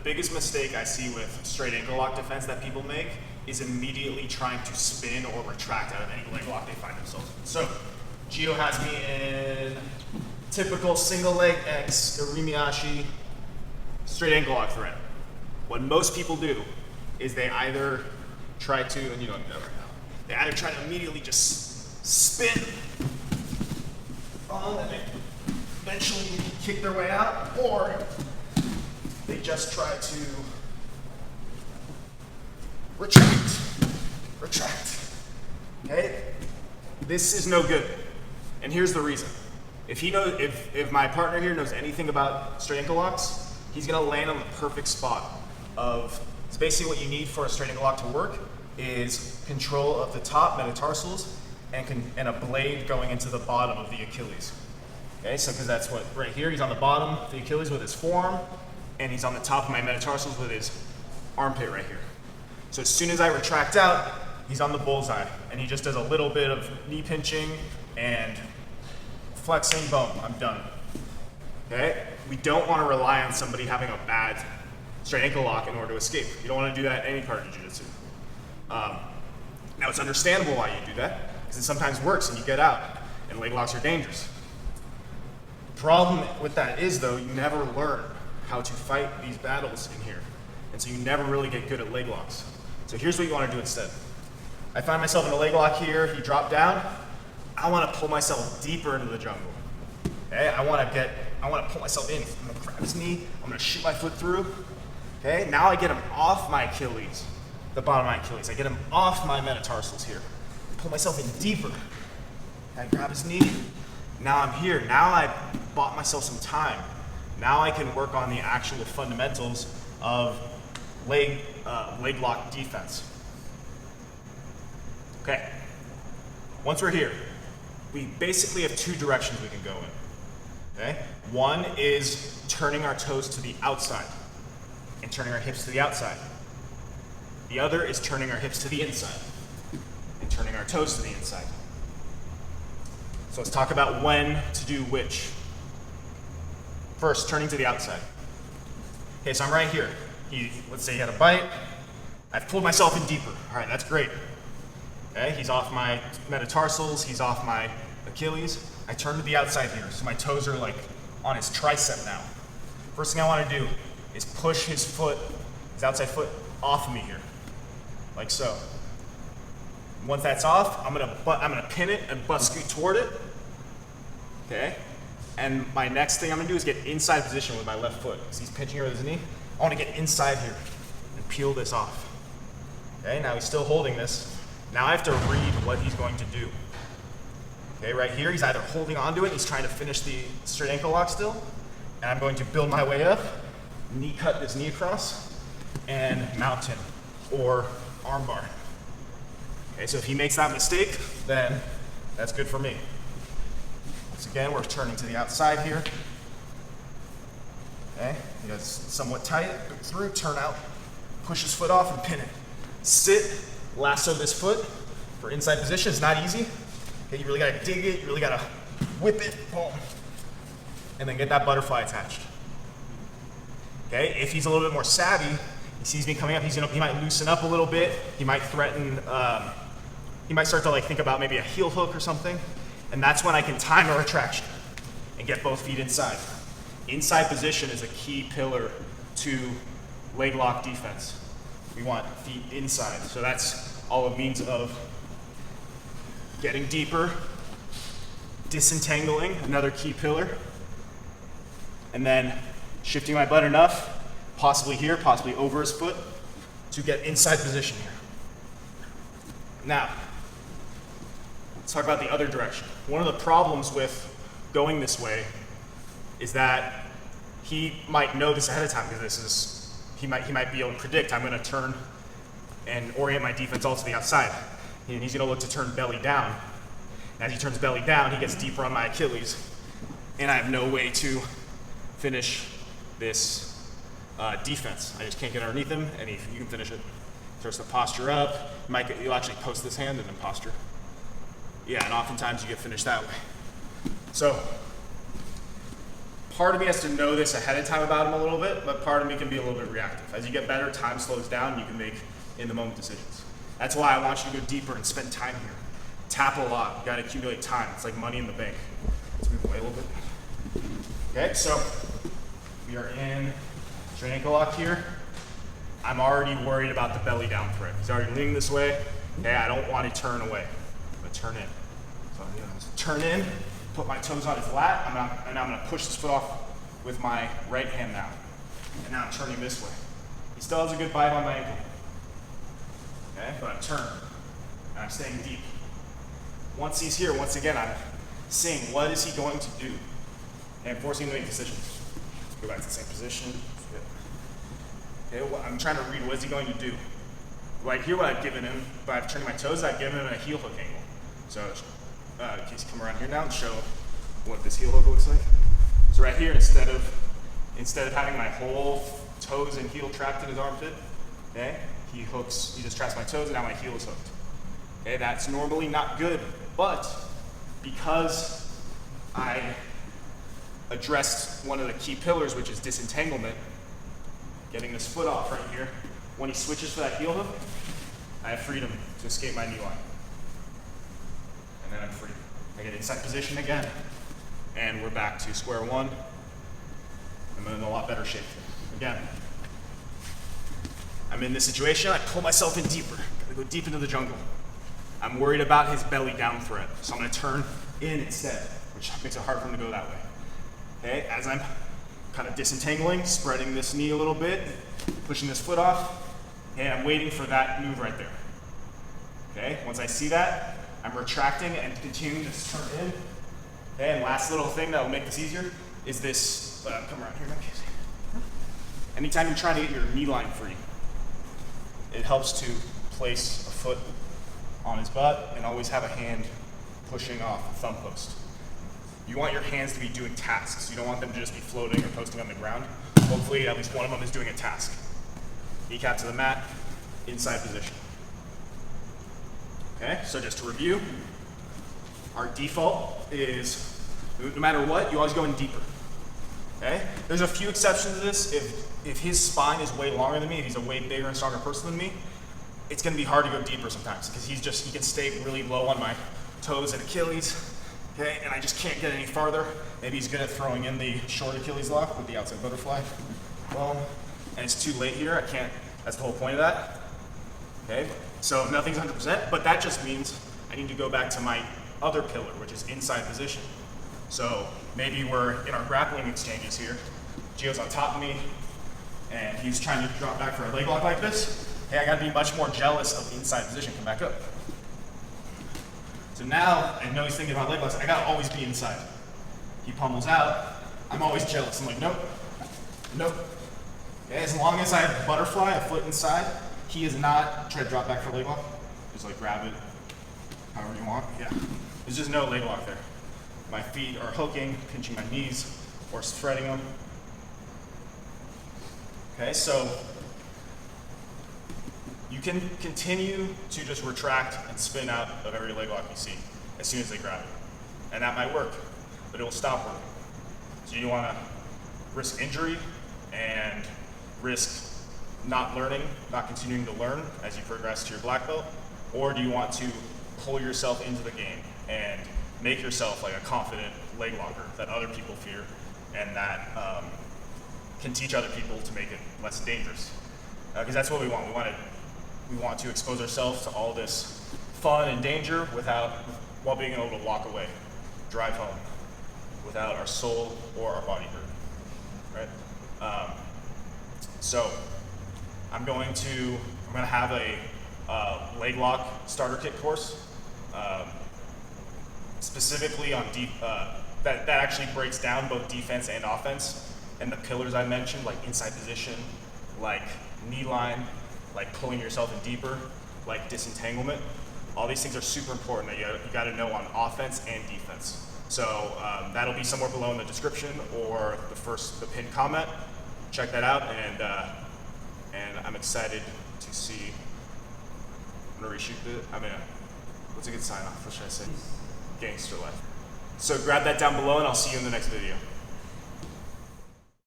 biggest mistake I see with straight ankle lock defense that people make is immediately trying to spin or retract out of any leg lock they find themselves in. So, Gio has me in typical single leg X Garami Ashi straight ankle lock thread. What most people do is they either try to, and you don't know right now, they either try to immediately just spin on and they eventually kick their way out, or they just try to retract, okay? This is no good, and here's the reason. If my partner here knows anything about straight ankle locks, he's gonna land on the perfect spot of, it's basically what you need for a straight ankle lock to work is control of the top metatarsals and a blade going into the bottom of the Achilles. Okay, so because that's what, right here, he's on the bottom of the Achilles with his forearm, and he's on the top of my metatarsals with his armpit right here. So as soon as I retract out, he's on the bullseye, and he just does a little bit of knee pinching and flexing, boom, I'm done. Okay? We don't want to rely on somebody having a bad straight ankle lock in order to escape. You don't want to do that in any part of jiu-jitsu. Now it's understandable why you do that, because it sometimes works and you get out, and leg locks are dangerous. The problem with that is, though, you never learn how to fight these battles in here, and so you never really get good at leg locks. So here's what you want to do instead. I find myself in a leg lock here, he dropped down, I want to pull myself deeper into the jungle. Okay, I want to pull myself in. I'm going to grab his knee, I'm going to shoot my foot through. Okay, now I get him off my Achilles, the bottom of my Achilles. I get him off my metatarsals here. Pull myself in deeper. I grab his knee. Now I'm here. Now I bought myself some time. Now I can work on the actual fundamentals of leg lock defense. Okay, once we're here, we basically have two directions we can go in. Okay, one is turning our toes to the outside and turning our hips to the outside. The other is turning our hips to the inside and turning our toes to the inside. So let's talk about when to do which. First, turning to the outside. Okay, so I'm right here. Let's say he had a bite. I've pulled myself in deeper. All right, that's great. Okay, he's off my metatarsals, he's off my Achilles. I turn to the outside here, so my toes are like on his tricep now. First thing I want to do is push his outside foot off of me here, like so. Once that's off, I'm gonna pin it and butt scoot toward it. Okay, and my next thing I'm gonna do is get inside position with my left foot. So he's pinching here with his knee. I want to get inside here and peel this off. Okay, now he's still holding this. Now I have to read what he's going to do. Okay, right here, he's either holding onto it, he's trying to finish the straight ankle lock still, and I'm going to build my way up, knee cut this knee across, and mountain or arm bar. Okay, so if he makes that mistake, then that's good for me. Once again, we're turning to the outside here. Okay, he gets somewhat tight, go through, turn out, push his foot off and pin it. Sit, lasso this foot for inside position. It's not easy. Okay, you really gotta dig it, you really gotta whip it, boom, and then get that butterfly attached. Okay, if he's a little bit more savvy, he sees me coming up, he might loosen up a little bit, he might threaten, he might start to think about maybe a heel hook or something, and that's when I can time a retraction and get both feet inside. Inside position is a key pillar to leg lock defense. We want feet inside, so that's all it means of getting deeper, disentangling, another key pillar, and then shifting my butt enough, possibly here, possibly over his foot, to get inside position here. Now, let's talk about the other direction. One of the problems with going this way is that he might know this ahead of time, because he might be able to predict I'm going to turn and orient my defense all to the outside. And he's going to look to turn belly down. As he turns belly down, he gets deeper on my Achilles, and I have no way to finish this defense. I just can't get underneath him, and you can finish it. Starts to posture up. You'll actually post this hand and then posture. Yeah, and oftentimes you get finished that way. So part of me has to know this ahead of time about him a little bit, but part of me can be a little bit reactive. As you get better, time slows down, and you can make in-the-moment decisions. That's why I want you to go deeper and spend time here. Tap a lot. You gotta accumulate time. It's like money in the bank. Let's move away a little bit. Okay, so we are in straight ankle lock here. I'm already worried about the belly down thread. He's already leaning this way. Okay, I don't want to turn away. I'm gonna turn in. So I'm gonna turn in, put my toes on his lat, and I'm gonna push this foot off with my right hand now. And now I'm turning this way. He still has a good bite on my ankle. Okay, but I'm turning, and I'm staying deep. Once he's here, once again, I'm seeing what is he going to do, and forcing him to make decisions. Let's go back to the same position. Okay, well, I'm trying to read what is he going to do. Right here, what I've given him, by turning my toes, I've given him a heel hook angle. So in case you come around here now and show what this heel hook looks like. So right here, instead of having my whole toes and heel trapped in his armpit, okay, he just traps my toes and now my heel is hooked. Okay, that's normally not good, but because I addressed one of the key pillars, which is disentanglement, getting this foot off right here, when he switches for that heel hook, I have freedom to escape my knee line. And then I'm free. I get inside position again, and we're back to square one. I'm in a lot better shape. Again, I'm in this situation, I pull myself in deeper. Gotta go deep into the jungle. I'm worried about his belly down thread, so I'm gonna turn in instead, which makes it hard for him to go that way. Okay, as I'm kind of disentangling, spreading this knee a little bit, pushing this foot off, and I'm waiting for that move right there. Okay, once I see that, I'm retracting and continuing to turn in. Okay, and last little thing that will make this easier is this, come around here, Casey. Anytime you're trying to get your knee line free, it helps to place a foot on his butt and always have a hand pushing off the thumb post. You want your hands to be doing tasks. You don't want them to just be floating or posting on the ground. Hopefully at least one of them is doing a task. Kneecap to the mat, inside position. Okay, so just to review, our default is no matter what, you always go in deeper. Okay? There's a few exceptions to this. If his spine is way longer than me, if he's a way bigger and stronger person than me, it's gonna be hard to go deeper sometimes because he can stay really low on my toes and Achilles. Okay, and I just can't get any farther. Maybe he's good at throwing in the short Achilles lock with the outside butterfly. Well, and it's too late here. I can't, that's the whole point of that. Okay, so nothing's 100%, but that just means I need to go back to my other pillar, which is inside position. So maybe we're in our grappling exchanges here. Gio's on top of me, and he's trying to drop back for a leg lock like this. Hey, I gotta be much more jealous of inside position. Come back up. So now, I know he's thinking about leg locks, I gotta always be inside. He pummels out, I'm always jealous. I'm like, nope, nope. Okay, as long as I have butterfly, a foot inside, he is not trying to drop back for leg lock. Just like grab it, however you want, yeah. There's just no leg lock there. My feet are hooking, pinching my knees, or spreading them. Okay, so you can continue to just retract and spin out of every leg lock you see as soon as they grab it. And that might work, but it will stop working. So you wanna risk injury and risk not learning, not continuing to learn as you progress to your black belt? Or do you want to pull yourself into the game and make yourself like a confident leg locker that other people fear and that can teach other people to make it less dangerous? Because that's what we want. We want to expose ourselves to all this fun and danger while being able to walk away, drive home, without our soul or our body hurt, right? So I'm gonna have a Leglock Starter Kit course, specifically on that actually breaks down both defense and offense, and the pillars I mentioned, like inside position, like knee line, like pulling yourself in deeper, like disentanglement. All these things are super important that you gotta know on offense and defense. So that'll be somewhere below in the description or the pinned comment. Check that out, and I'm excited to see. I'm gonna reshoot it. What's a good sign off? What should I say? Gangster life. So grab that down below, and I'll see you in the next video.